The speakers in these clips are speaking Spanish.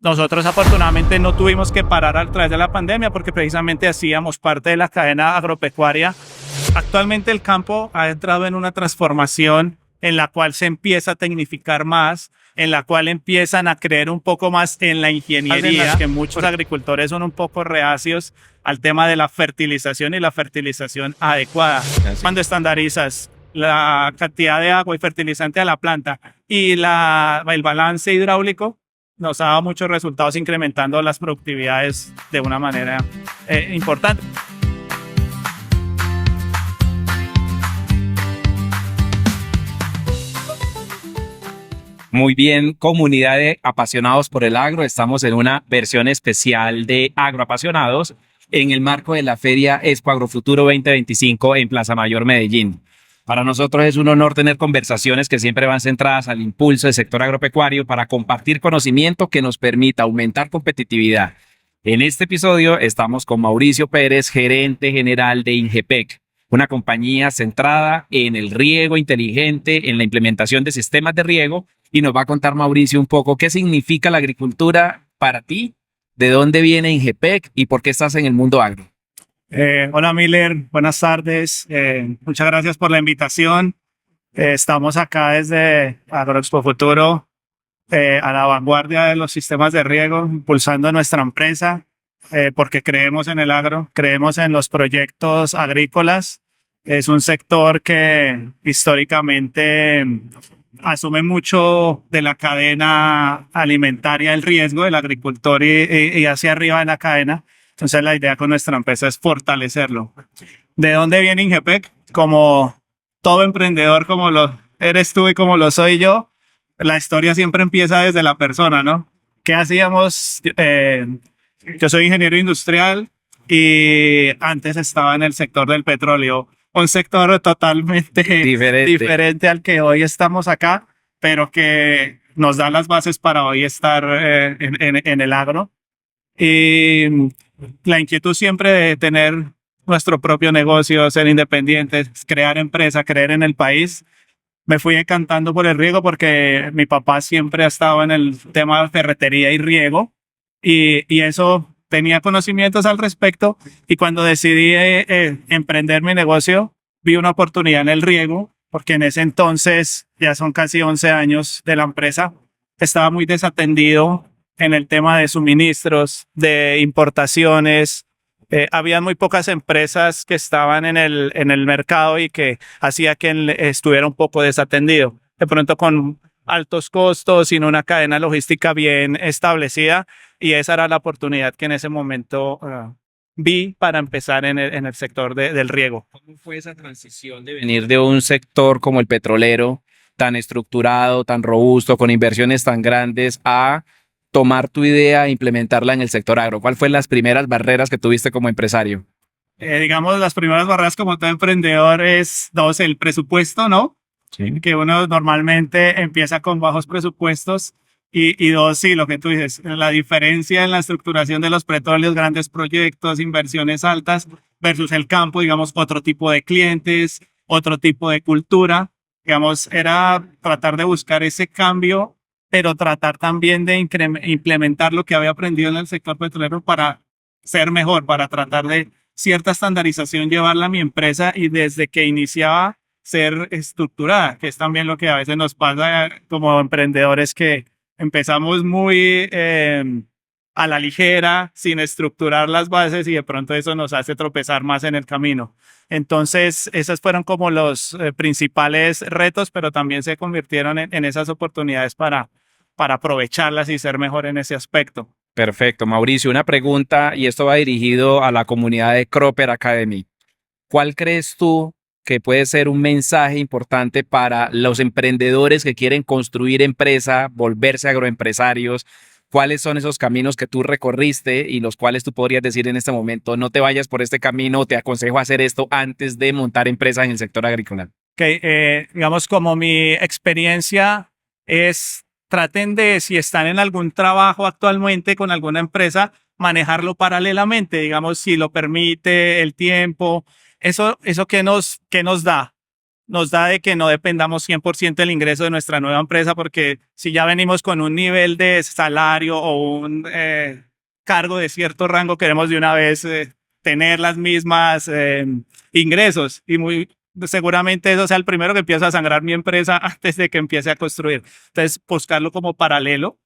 Nosotros afortunadamente no tuvimos que parar a través de la pandemia porque precisamente hacíamos parte de la cadena agropecuaria. Actualmente el campo ha entrado en una transformación en la cual se empieza a tecnificar más, en la cual empiezan a creer un poco más en la ingeniería, que muchos agricultores son un poco reacios al tema de la fertilización y la fertilización adecuada. Así. Cuando estandarizas la cantidad de agua y fertilizante a la planta y el balance hidráulico, nos ha dado muchos resultados incrementando las productividades de una manera importante. Muy bien, comunidad de apasionados por el agro. Estamos en una versión especial de Agroapasionados en el marco de la Feria Expo Agrofuturo 2025 en Plaza Mayor, Medellín. Para nosotros es un honor tener conversaciones que siempre van centradas al impulso del sector agropecuario para compartir conocimiento que nos permita aumentar competitividad. En este episodio estamos con Mauricio Pérez, gerente general de Ingepec, una compañía centrada en el riego inteligente, en la implementación de sistemas de riego, y nos va a contar Mauricio un poco qué significa la agricultura para ti, de dónde viene Ingepec y por qué estás en el mundo agro. Hola Miller, buenas tardes. Muchas gracias por la invitación. Estamos acá desde Agroexpo Futuro a la vanguardia de los sistemas de riego, impulsando nuestra empresa porque creemos en el agro, creemos en los proyectos agrícolas. Es un sector que históricamente asume mucho de la cadena alimentaria, el riesgo del agricultor y hacia arriba de la cadena. Entonces la idea con nuestra empresa es fortalecerlo. ¿De dónde viene Ingepec? Como todo emprendedor, como lo eres tú y como lo soy yo, la historia siempre empieza desde la persona, ¿no? ¿Qué hacíamos? Yo soy ingeniero industrial y antes estaba en el sector del petróleo, un sector totalmente diferente al que hoy estamos acá, pero que nos da las bases para hoy estar en el agro. Y la inquietud siempre de tener nuestro propio negocio, ser independientes, crear empresa, creer en el país. Me fui encantando por el riego porque mi papá siempre ha estado en el tema de ferretería y riego y eso tenía conocimientos al respecto, y cuando decidí emprender mi negocio vi una oportunidad en el riego porque en ese entonces, ya son casi 11 años de la empresa, estaba muy desatendido en el tema de suministros, de importaciones. Había muy pocas empresas que estaban en el mercado y que hacía que estuviera un poco desatendido. De pronto con altos costos, sin una cadena logística bien establecida, y esa era la oportunidad que en ese momento vi para empezar en el sector del riego. ¿Cómo fue esa transición de venir de un sector como el petrolero, tan estructurado, tan robusto, con inversiones tan grandes, a tomar tu idea e implementarla en el sector agro? ¿Cuál fue las primeras barreras que tuviste como empresario? Digamos, las primeras barreras como todo emprendedor es, dos, el presupuesto, ¿no? Sí. Que uno normalmente empieza con bajos presupuestos y dos, sí, lo que tú dices, la diferencia en la estructuración de los petróleos, grandes proyectos, inversiones altas versus el campo, digamos, otro tipo de clientes, otro tipo de cultura, digamos, era tratar de buscar ese cambio, pero tratar también de implementar lo que había aprendido en el sector petrolero para ser mejor, para tratar de cierta estandarización llevarla a mi empresa y desde que iniciaba ser estructurada, que es también lo que a veces nos pasa como emprendedores, que empezamos muy a la ligera, sin estructurar las bases, y de pronto eso nos hace tropezar más en el camino. Entonces, esos fueron como los principales retos, pero también se convirtieron en esas oportunidades para aprovecharlas y ser mejor en ese aspecto. Perfecto, Mauricio, una pregunta, y esto va dirigido a la comunidad de Cropper Academy. ¿Cuál crees tú que puede ser un mensaje importante para los emprendedores que quieren construir empresa, volverse agroempresarios? ¿Cuáles son esos caminos que tú recorriste y los cuales tú podrías decir en este momento, no te vayas por este camino, te aconsejo hacer esto antes de montar empresa en el sector agrícola? Digamos, como mi experiencia es, traten de, si están en algún trabajo actualmente con alguna empresa, manejarlo paralelamente, digamos, si lo permite el tiempo. Eso que nos da nos da de que no dependamos 100% del ingreso de nuestra nueva empresa, porque si ya venimos con un nivel de salario o un cargo de cierto rango, queremos de una vez tener las mismas ingresos y muy seguramente eso sea el primero que empieza a sangrar mi empresa antes de que empiece a construir. Entonces, buscarlo como paralelo.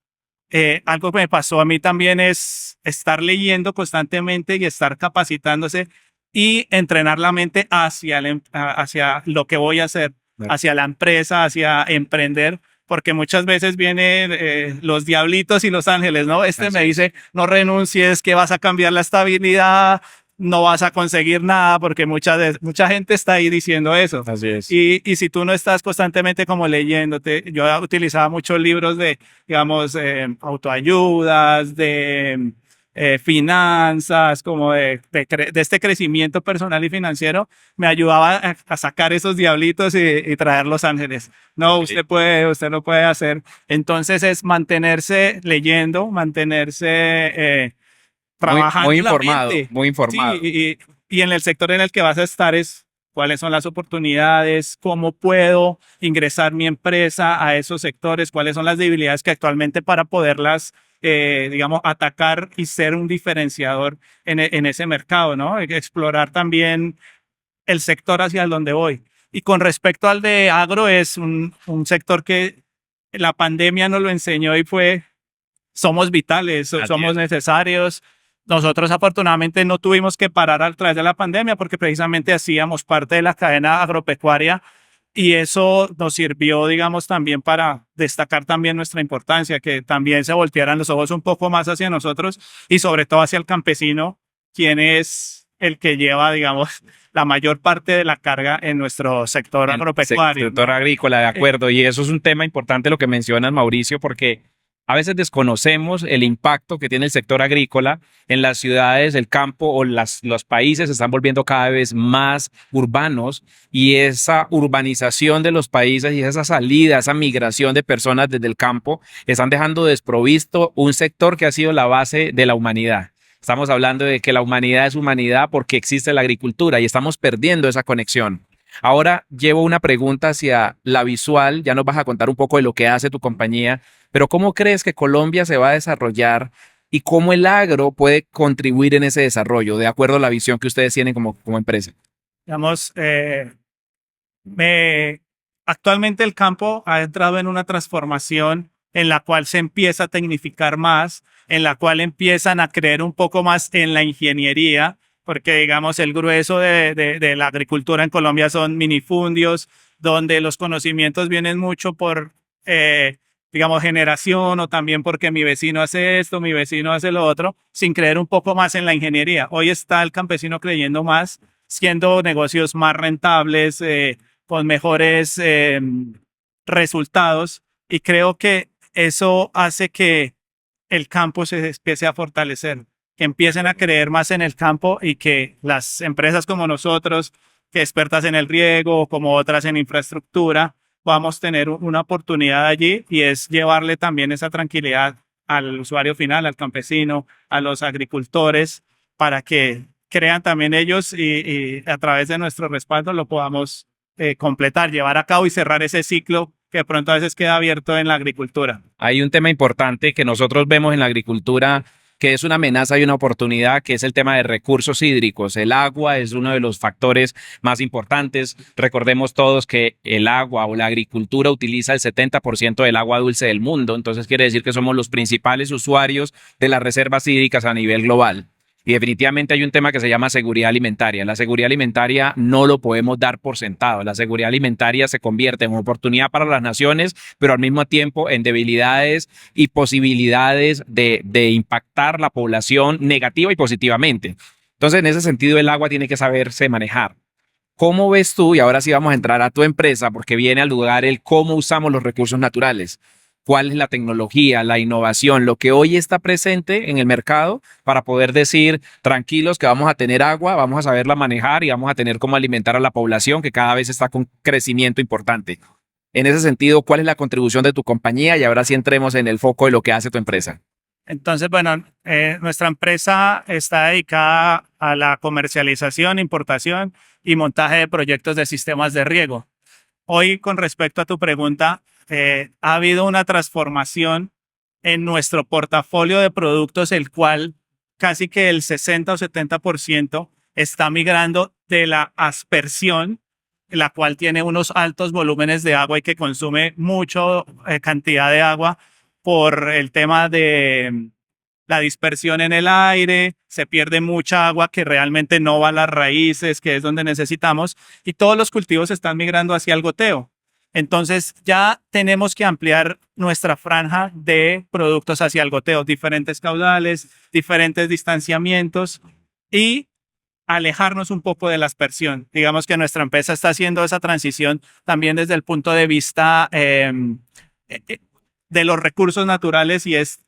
Algo que me pasó a mí también es estar leyendo constantemente y estar capacitándose y entrenar la mente hacia lo que voy a hacer, hacia la empresa, hacia emprender, porque muchas veces vienen los diablitos y los ángeles, ¿no? Me dice, no renuncies, que vas a cambiar la estabilidad, no vas a conseguir nada, porque mucha gente está ahí diciendo eso. Así es. Y si tú no estás constantemente como leyéndote, yo utilizaba muchos libros de, digamos, autoayudas, de finanzas, como de este crecimiento personal y financiero, me ayudaba a sacar esos diablitos y traer los ángeles. No, usted lo puede hacer. Entonces es mantenerse leyendo, mantenerse trabajando muy la informado, mente. muy informado. Sí, y en el sector en el que vas a estar es cuáles son las oportunidades, cómo puedo ingresar mi empresa a esos sectores, cuáles son las debilidades que actualmente para poderlas, digamos, atacar y ser un diferenciador en ese mercado, ¿no? Explorar también el sector hacia donde voy. Y con respecto al de agro, es un sector que la pandemia nos lo enseñó y somos vitales, somos necesarios. Nosotros afortunadamente no tuvimos que parar a través de la pandemia porque precisamente hacíamos parte de la cadena agropecuaria y eso nos sirvió, digamos, también para destacar también nuestra importancia, que también se voltearan los ojos un poco más hacia nosotros y sobre todo hacia el campesino, quien es el que lleva, digamos, la mayor parte de la carga en nuestro sector agropecuario. Sector agrícola, de acuerdo. Y eso es un tema importante lo que mencionas, Mauricio, porque a veces desconocemos el impacto que tiene el sector agrícola en las ciudades, el campo o los países se están volviendo cada vez más urbanos y esa urbanización de los países y esa salida, esa migración de personas desde el campo están dejando desprovisto un sector que ha sido la base de la humanidad. Estamos hablando de que la humanidad es humanidad porque existe la agricultura y estamos perdiendo esa conexión. Ahora llevo una pregunta hacia la visual, ya nos vas a contar un poco de lo que hace tu compañía, pero ¿cómo crees que Colombia se va a desarrollar y cómo el agro puede contribuir en ese desarrollo, de acuerdo a la visión que ustedes tienen como empresa? Digamos, actualmente el campo ha entrado en una transformación en la cual se empieza a tecnificar más, en la cual empiezan a creer un poco más en la ingeniería, porque digamos el grueso de la agricultura en Colombia son minifundios, donde los conocimientos vienen mucho por, digamos, generación o también porque mi vecino hace esto, mi vecino hace lo otro, sin creer un poco más en la ingeniería. Hoy está el campesino creyendo más, siendo negocios más rentables, con mejores resultados, y creo que eso hace que el campo se empiece a fortalecer, que empiecen a creer más en el campo y que las empresas como nosotros, que expertas en el riego, como otras en infraestructura, vamos a tener una oportunidad allí y es llevarle también esa tranquilidad al usuario final, al campesino, a los agricultores, para que crean también ellos y a través de nuestro respaldo lo podamos completar, llevar a cabo y cerrar ese ciclo que de pronto a veces queda abierto en la agricultura. Hay un tema importante que nosotros vemos en la agricultura que es una amenaza y una oportunidad, que es el tema de recursos hídricos. El agua es uno de los factores más importantes. Recordemos todos que el agua o la agricultura utiliza el 70% del agua dulce del mundo, entonces quiere decir que somos los principales usuarios de las reservas hídricas a nivel global. Y definitivamente hay un tema que se llama seguridad alimentaria. La seguridad alimentaria no lo podemos dar por sentado. La seguridad alimentaria se convierte en una oportunidad para las naciones, pero al mismo tiempo en debilidades y posibilidades de impactar la población negativa y positivamente. Entonces, en ese sentido, el agua tiene que saberse manejar. ¿Cómo ves tú? Y ahora sí vamos a entrar a tu empresa porque viene al lugar el cómo usamos los recursos naturales. ¿Cuál es la tecnología, la innovación, lo que hoy está presente en el mercado para poder decir tranquilos que vamos a tener agua, vamos a saberla manejar y vamos a tener cómo alimentar a la población que cada vez está con crecimiento importante? En ese sentido, ¿cuál es la contribución de tu compañía? Y ahora sí entremos en el foco de lo que hace tu empresa. Entonces, bueno, nuestra empresa está dedicada a la comercialización, importación y montaje de proyectos de sistemas de riego. hoy con respecto a tu pregunta, ha habido una transformación en nuestro portafolio de productos, el cual casi que el 60 o 70% está migrando de la aspersión, la cual tiene unos altos volúmenes de agua y que consume mucha cantidad de agua por el tema de la dispersión en el aire, se pierde mucha agua que realmente no va a las raíces, que es donde necesitamos, y todos los cultivos están migrando hacia el goteo. Entonces ya tenemos que ampliar nuestra franja de productos hacia el goteo, diferentes caudales, diferentes distanciamientos y alejarnos un poco de la aspersión. Digamos que nuestra empresa está haciendo esa transición también desde el punto de vista de los recursos naturales, y es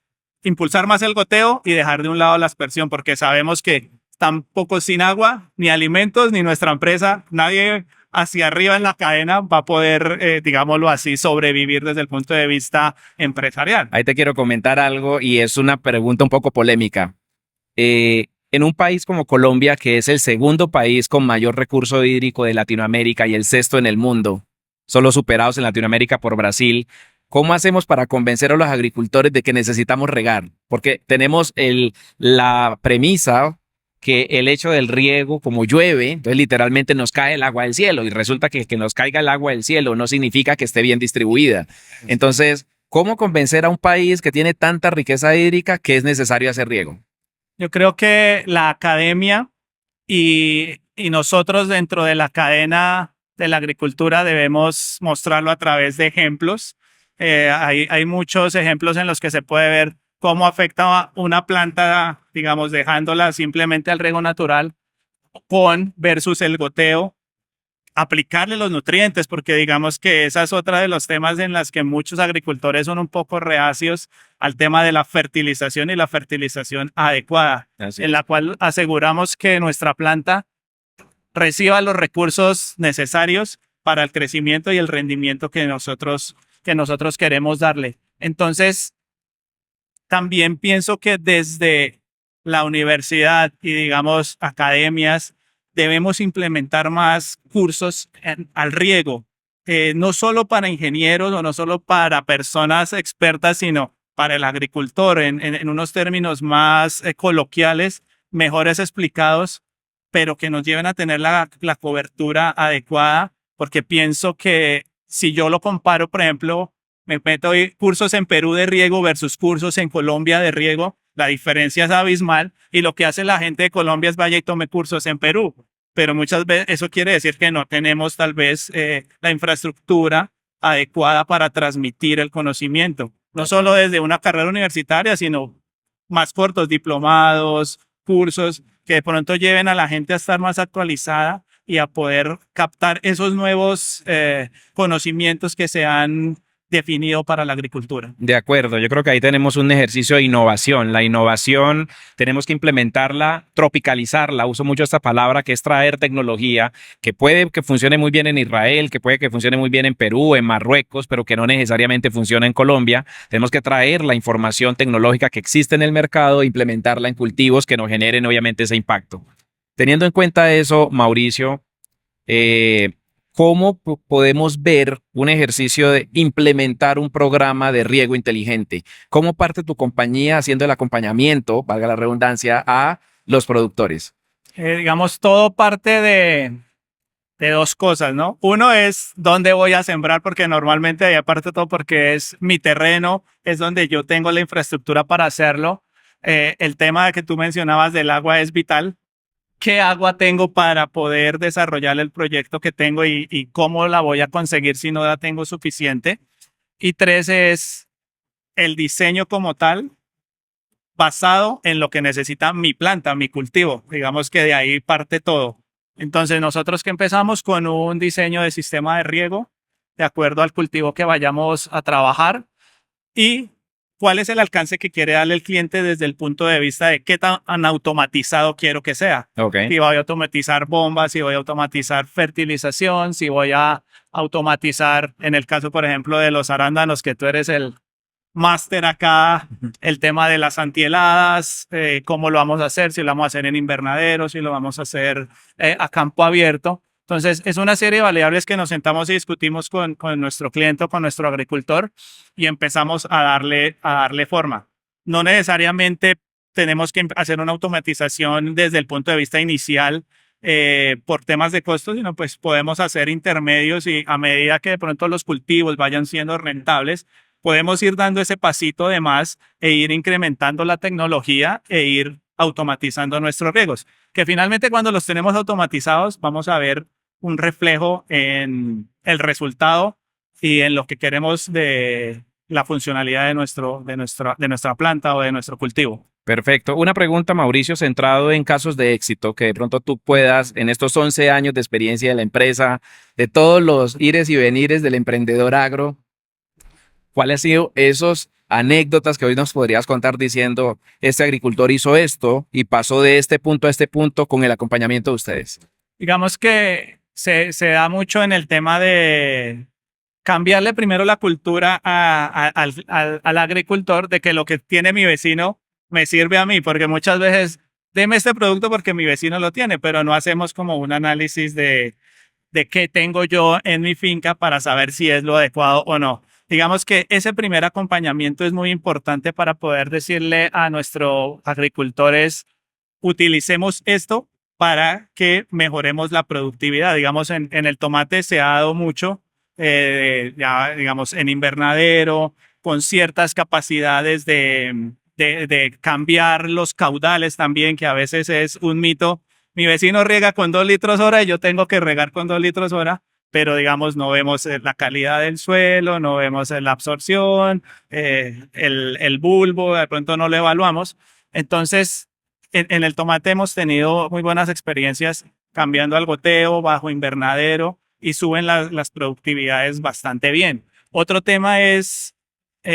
impulsar más el goteo y dejar de un lado la aspersión, porque sabemos que están poco sin agua, ni alimentos, ni nuestra empresa, nadie hacia arriba en la cadena va a poder, digámoslo así, sobrevivir desde el punto de vista empresarial. Ahí te quiero comentar algo y es una pregunta un poco polémica. En un país como Colombia, que es el segundo país con mayor recurso hídrico de Latinoamérica y el sexto en el mundo, solo superados en Latinoamérica por Brasil, ¿cómo hacemos para convencer a los agricultores de que necesitamos regar? Porque tenemos la premisa que el hecho del riego, como llueve, entonces literalmente nos cae el agua del cielo y resulta que nos caiga el agua del cielo no significa que esté bien distribuida. Entonces, ¿cómo convencer a un país que tiene tanta riqueza hídrica que es necesario hacer riego? Yo creo que la academia y nosotros dentro de la cadena de la agricultura debemos mostrarlo a través de ejemplos. Hay muchos ejemplos en los que se puede ver cómo afecta una planta, digamos, dejándola simplemente al riego natural con versus el goteo, aplicarle los nutrientes, porque digamos que esa es otra de los temas en las que muchos agricultores son un poco reacios al tema de la fertilización y la fertilización adecuada, en la cual aseguramos que nuestra planta reciba los recursos necesarios para el crecimiento y el rendimiento que nosotros queremos darle. Entonces, también pienso que desde la universidad y, digamos, academias, debemos implementar más cursos al riego, no solo para ingenieros o no solo para personas expertas, sino para el agricultor, en unos términos más coloquiales, mejores explicados, pero que nos lleven a tener la cobertura adecuada, porque pienso que si yo lo comparo, por ejemplo, me meto cursos en Perú de riego versus cursos en Colombia de riego, la diferencia es abismal, y lo que hace la gente de Colombia es vaya y tome cursos en Perú, pero muchas veces eso quiere decir que no tenemos tal vez la infraestructura adecuada para transmitir el conocimiento, no solo desde una carrera universitaria, sino más cortos, diplomados, cursos que de pronto lleven a la gente a estar más actualizada y a poder captar esos nuevos conocimientos que se han definido para la agricultura. De acuerdo, yo creo que ahí tenemos un ejercicio de innovación. La innovación tenemos que implementarla, tropicalizarla, uso mucho esta palabra, que es traer tecnología que puede que funcione muy bien en Israel, que puede que funcione muy bien en Perú, en Marruecos, pero que no necesariamente funciona en Colombia. Tenemos que traer la información tecnológica que existe en el mercado e implementarla en cultivos que nos generen obviamente ese impacto. Teniendo en cuenta eso, Mauricio, ¿cómo podemos ver un ejercicio de implementar un programa de riego inteligente? ¿Cómo parte tu compañía haciendo el acompañamiento, valga la redundancia, a los productores? Digamos, todo parte de dos cosas, ¿no? Uno es dónde voy a sembrar, porque normalmente ahí aparte todo porque es mi terreno, es donde yo tengo la infraestructura para hacerlo. El tema que tú mencionabas del agua es vital. ¿Qué agua tengo para poder desarrollar el proyecto que tengo y cómo la voy a conseguir si no la tengo suficiente? Y tres es el diseño como tal, basado en lo que necesita mi planta, mi cultivo. Digamos que de ahí parte todo. Entonces nosotros que empezamos con un diseño de sistema de riego de acuerdo al cultivo que vayamos a trabajar y cuál es el alcance que quiere darle el cliente desde el punto de vista de qué tan automatizado quiero que sea. Okay. Si voy a automatizar bombas, si voy a automatizar fertilización, si voy a automatizar, en el caso, por ejemplo, de los arándanos, que tú eres el máster acá, el tema de las antiheladas, cómo lo vamos a hacer, si lo vamos a hacer en invernadero, si lo vamos a hacer a campo abierto. Entonces, es una serie de variables que nos sentamos y discutimos con nuestro cliente o con nuestro agricultor y empezamos a darle forma. No necesariamente tenemos que hacer una automatización desde el punto de vista inicial por temas de costos, sino pues podemos hacer intermedios y a medida que de pronto los cultivos vayan siendo rentables, podemos ir dando ese pasito de más e ir incrementando la tecnología e ir automatizando nuestros riegos, que finalmente cuando los tenemos automatizados vamos a ver un reflejo en el resultado y en lo que queremos de la funcionalidad de nuestra planta o de nuestro cultivo. Perfecto. Una pregunta, Mauricio, centrado en casos de éxito, que de pronto tú puedas, en estos 11 años de experiencia de la empresa, de todos los ires y venires del emprendedor agro, ¿cuáles han sido esos anécdotas que hoy nos podrías contar diciendo, este agricultor hizo esto y pasó de este punto a este punto con el acompañamiento de ustedes? Digamos que se da mucho en el tema de cambiarle primero la cultura al agricultor de que lo que tiene mi vecino me sirve a mí, porque muchas veces deme este producto porque mi vecino lo tiene, pero no hacemos como un análisis de qué tengo yo en mi finca para saber si es lo adecuado o no. Digamos que ese primer acompañamiento es muy importante para poder decirle a nuestros agricultores, utilicemos esto para que mejoremos la productividad. Digamos, en el tomate se ha dado mucho, ya digamos, en invernadero, con ciertas capacidades de cambiar los caudales también, que a veces es un mito. Mi vecino riega con 2 litros hora y yo tengo que regar con 2 litros hora, pero digamos no vemos la calidad del suelo, no vemos la absorción, el bulbo, de pronto no lo evaluamos. Entonces, en el tomate hemos tenido muy buenas experiencias cambiando al goteo, bajo invernadero y suben las productividades bastante bien. Otro tema es,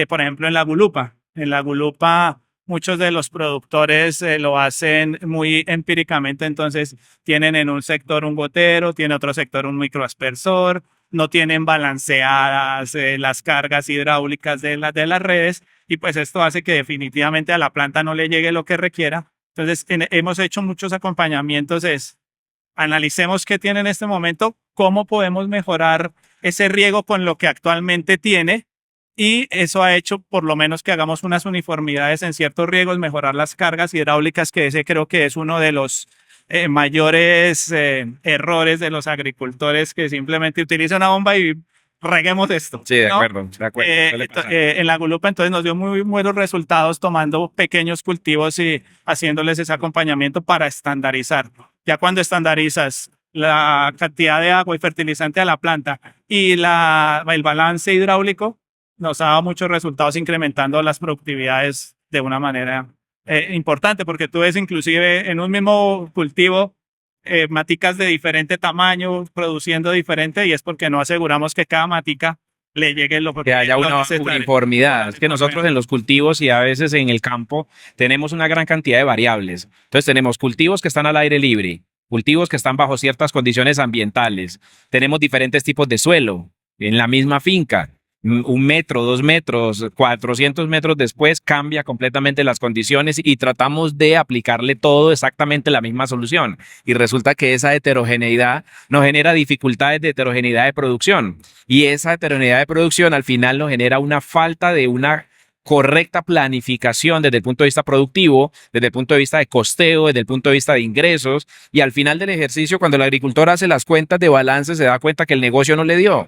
por ejemplo, en la gulupa. En la gulupa muchos de los productores lo hacen muy empíricamente, entonces tienen en un sector un gotero, tiene otro sector un microaspersor, no tienen balanceadas las cargas hidráulicas de las redes y pues esto hace que definitivamente a la planta no le llegue lo que requiera. Entonces hemos hecho muchos acompañamientos, analicemos qué tiene en este momento, cómo podemos mejorar ese riego con lo que actualmente tiene. Y eso ha hecho por lo menos que hagamos unas uniformidades en ciertos riegos, mejorar las cargas hidráulicas, que ese creo que es uno de los mayores errores de los agricultores, que simplemente utilizan una bomba y reguemos esto. Sí, de ¿no? acuerdo, de acuerdo. En la gulupa entonces nos dio muy buenos resultados tomando pequeños cultivos y haciéndoles ese acompañamiento para estandarizar. Ya cuando estandarizas la cantidad de agua y fertilizante a la planta y el balance hidráulico, nos ha dado muchos resultados incrementando las productividades de una manera importante, porque tú ves inclusive en un mismo cultivo maticas de diferente tamaño produciendo diferente y es porque no aseguramos que cada matica le llegue que haya una uniformidad. Es que nosotros en los cultivos y a veces en el campo tenemos una gran cantidad de variables. Entonces tenemos cultivos que están al aire libre, cultivos que están bajo ciertas condiciones ambientales. Tenemos diferentes tipos de suelo en la misma finca. 1 metro, 2 metros, 400 metros después cambia completamente las condiciones y tratamos de aplicarle todo exactamente la misma solución. Y resulta que esa heterogeneidad nos genera dificultades de heterogeneidad de producción. Y esa heterogeneidad de producción al final nos genera una falta de una correcta planificación desde el punto de vista productivo, desde el punto de vista de costeo, desde el punto de vista de ingresos. Y al final del ejercicio, cuando el agricultor hace las cuentas de balance, se da cuenta que el negocio no le dio.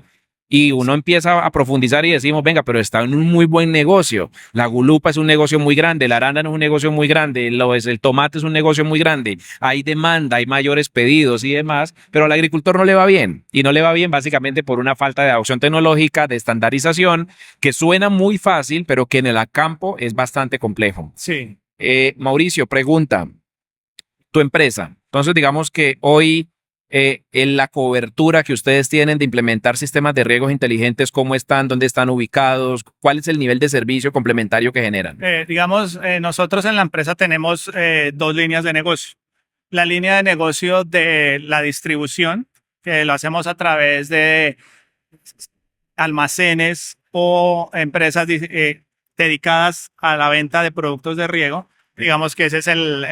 Y uno empieza a profundizar y decimos, venga, pero está en un muy buen negocio. La gulupa es un negocio muy grande, el arándano es un negocio muy grande, el tomate es un negocio muy grande. Hay demanda, hay mayores pedidos y demás, pero al agricultor no le va bien. Y no le va bien básicamente por una falta de adopción tecnológica, de estandarización, que suena muy fácil, pero que en el campo es bastante complejo. Sí. Mauricio, pregunta, tu empresa. Entonces, digamos que hoy en la cobertura que ustedes tienen de implementar sistemas de riegos inteligentes, ¿cómo están? ¿Dónde están ubicados? ¿Cuál es el nivel de servicio complementario que generan? Digamos, nosotros en la empresa tenemos 2 líneas de negocio. La línea de negocio de la distribución, que lo hacemos a través de almacenes o empresas dedicadas a la venta de productos de riego. Digamos que ese es el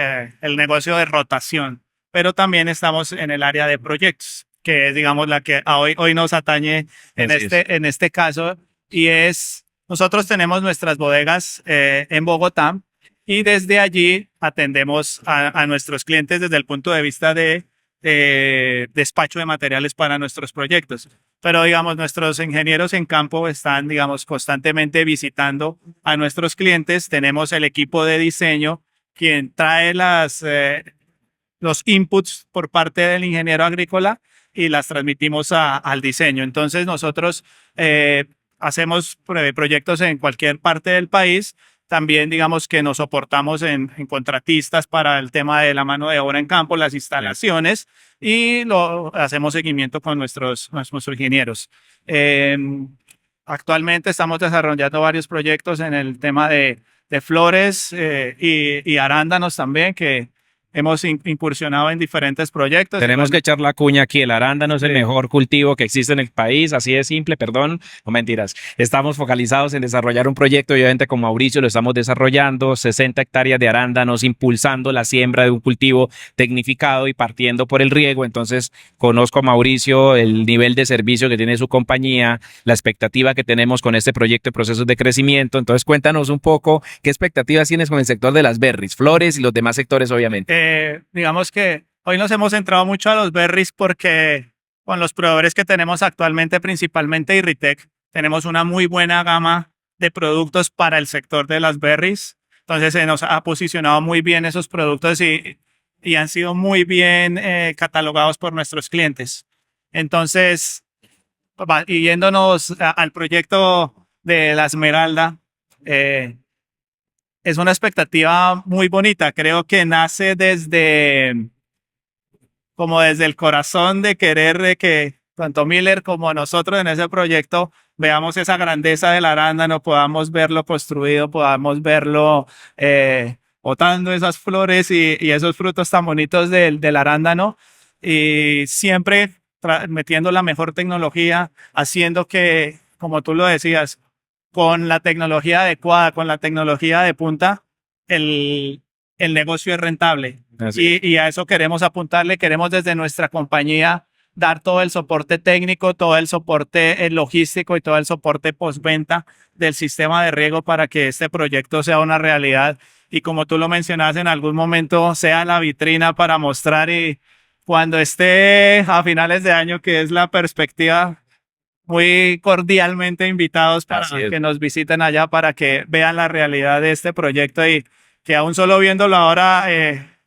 negocio de rotación. Pero también estamos en el área de proyectos. que es, digamos, la que hoy nos atañe en este caso, y es, nosotros tenemos nuestras bodegas en Bogotá y desde allí atendemos a nuestros clientes desde el punto de vista de despacho de materiales para nuestros proyectos. Pero, digamos, nuestros ingenieros en campo están, digamos, constantemente visitando a nuestros clientes. Tenemos el equipo de diseño quien trae los inputs por parte del ingeniero agrícola y las transmitimos al diseño. Entonces nosotros hacemos proyectos en cualquier parte del país. También digamos que nos soportamos en contratistas para el tema de la mano de obra en campo, las instalaciones, y hacemos seguimiento con nuestros ingenieros. Actualmente estamos desarrollando varios proyectos en el tema de flores y arándanos también, que hemos incursionado en diferentes proyectos. Tenemos que echar la cuña aquí. El arándano es el mejor cultivo que existe en el país. Así de simple, perdón. No mentiras. Estamos focalizados en desarrollar un proyecto y obviamente con Mauricio lo estamos desarrollando. 60 hectáreas de arándanos, impulsando la siembra de un cultivo tecnificado y partiendo por el riego. Entonces, conozco a Mauricio, el nivel de servicio que tiene su compañía, la expectativa que tenemos con este proyecto de procesos de crecimiento. Entonces, cuéntanos un poco qué expectativas tienes con el sector de las berries, flores y los demás sectores, obviamente. Digamos que hoy nos hemos centrado mucho a los berries porque con los proveedores que tenemos actualmente, principalmente Irritec, tenemos una muy buena gama de productos para el sector de las berries. Entonces se nos ha posicionado muy bien esos productos y han sido muy bien catalogados por nuestros clientes. Entonces, y yéndonos al proyecto de la Esmeralda, es una expectativa muy bonita. Creo que nace desde el corazón de querer de que tanto Miller como nosotros en ese proyecto veamos esa grandeza del arándano, podamos verlo construido, podamos verlo botando esas flores y esos frutos tan bonitos del arándano, y siempre metiendo la mejor tecnología, haciendo que, como tú lo decías, con la tecnología adecuada, con la tecnología de punta, el negocio es rentable. Y a eso queremos apuntarle. Queremos desde nuestra compañía dar todo el soporte técnico, todo el soporte logístico y todo el soporte postventa del sistema de riego para que este proyecto sea una realidad. Y como tú lo mencionas, en algún momento sea la vitrina para mostrar, y cuando esté a finales de año, que es la perspectiva, muy cordialmente invitados para que nos visiten allá para que vean la realidad de este proyecto, y que aún solo viéndolo ahora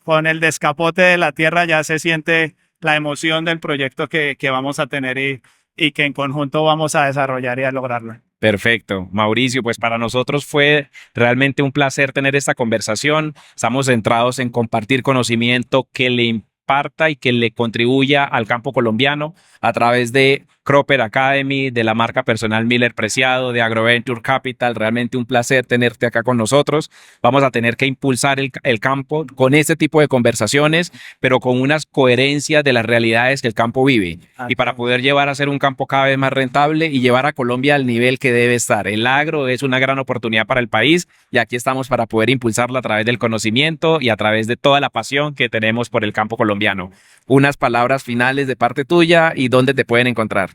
con el descapote de la tierra ya se siente la emoción del proyecto que vamos a tener y que en conjunto vamos a desarrollar y a lograrlo. Perfecto. Mauricio, pues para nosotros fue realmente un placer tener esta conversación. Estamos centrados en compartir conocimiento que le imparta y que le contribuya al campo colombiano a través de Cropper Academy, de la marca personal Miller Preciado, de AgroVenture Capital. Realmente un placer tenerte acá con nosotros. Vamos a tener que impulsar el campo con este tipo de conversaciones, pero con unas coherencias de las realidades que el campo vive. Y para poder llevar a ser un campo cada vez más rentable y llevar a Colombia al nivel que debe estar. El agro es una gran oportunidad para el país y aquí estamos para poder impulsarla a través del conocimiento y a través de toda la pasión que tenemos por el campo colombiano. Unas palabras finales de parte tuya y dónde te pueden encontrar.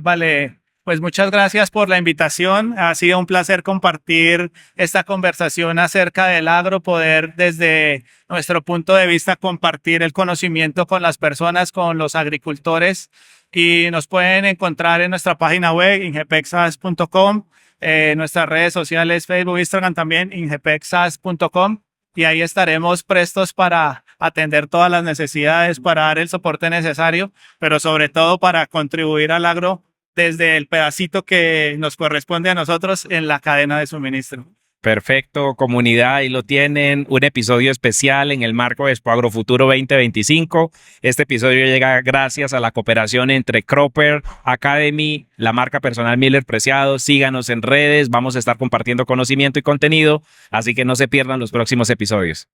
Vale, pues muchas gracias por la invitación. Ha sido un placer compartir esta conversación acerca del agro, poder desde nuestro punto de vista compartir el conocimiento con las personas, con los agricultores, y nos pueden encontrar en nuestra página web ingepexas.com, nuestras redes sociales Facebook, Instagram también ingepexas.com, y ahí estaremos prestos para atender todas las necesidades, para dar el soporte necesario, pero sobre todo para contribuir al agro desde el pedacito que nos corresponde a nosotros en la cadena de suministro. Perfecto, comunidad, ahí lo tienen, un episodio especial en el marco de Expo Agrofuturo 2025. Este episodio llega gracias a la cooperación entre Cropper Academy, la marca personal Miller Preciado. Síganos en redes, vamos a estar compartiendo conocimiento y contenido, así que no se pierdan los próximos episodios.